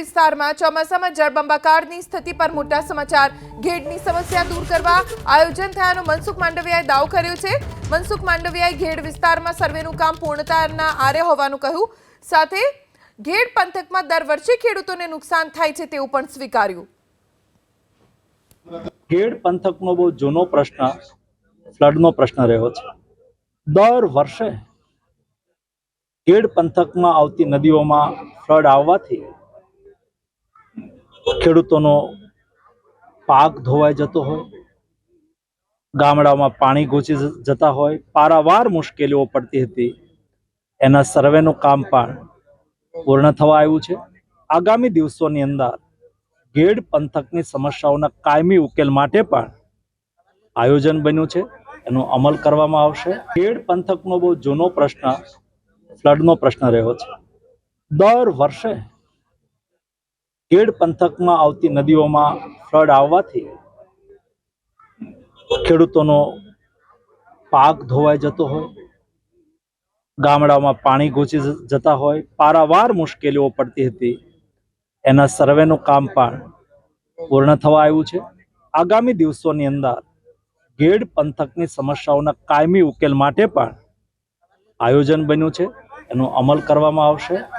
વિસ્તારમાં ચોમાસામાં જળબંબાકારની સ્થિતિ પર મોટા સમાચાર। ઘેડની સમસ્યા દૂર કરવા આયોજન થયાનો મનસુખ માંડવિયાએ દાવો કર્યો છે। મનસુખ માંડવિયાએ ઘેડ વિસ્તારમાં સર્વેનું કામ પૂર્ણતાના આરે હોવાનું કહ્યું। સાથે ઘેડ પંથકમાં દર વર્ષે ખેડૂતોને નુકસાન થાય છે તેવું પણ સ્વીકાર્યું। ઘેડ પંથકનો બહુ જૂનો પ્રશ્ન ફ્લડનો પ્રશ્ન રહ્યો છે। દર વર્ષે ઘેડ પંથકમાં આવતી નદીઓમાં ફ્લડ આવવાથી ખેડૂતોનો પાક ધોવાઈ જતો હોય, ગામડામાં પાણી ઘૂસી જતા હોય, પારાવાર મુશ્કેલીઓ પડતી હતી। એના સર્વેનું કામ પણ પૂર્ણ થવા આવ્યું છે। આગામી દિવસોની અંદર ઘેડ પંથકની સમસ્યાઓના કાયમી ઉકેલ માટે પણ આયોજન બન્યું છે, એનો અમલ કરવામાં આવશે। ઘેડ પંથકનો બહુ જૂનો પ્રશ્ન ફ્લડનો પ્રશ્ન રહ્યો છે। દર વર્ષે ઘેડ પંથકમાં આવતી નદીઓમાં ફ્લડ આવવાથી ખેડૂતોનો પાક ધોવાઈ જતો હોય, ગામડામાં પાણી ઘૂસી જતા હોય, પારાવાર મુશ્કેલીઓ પડતી હતી। એના સર્વેનું કામ પણ પૂર્ણ થવા આવ્યું છે। આગામી દિવસોની અંદર ઘેડ પંથકની સમસ્યાઓના કાયમી ઉકેલ માટે પણ આયોજન બન્યું છે, એનો અમલ કરવામાં આવશે।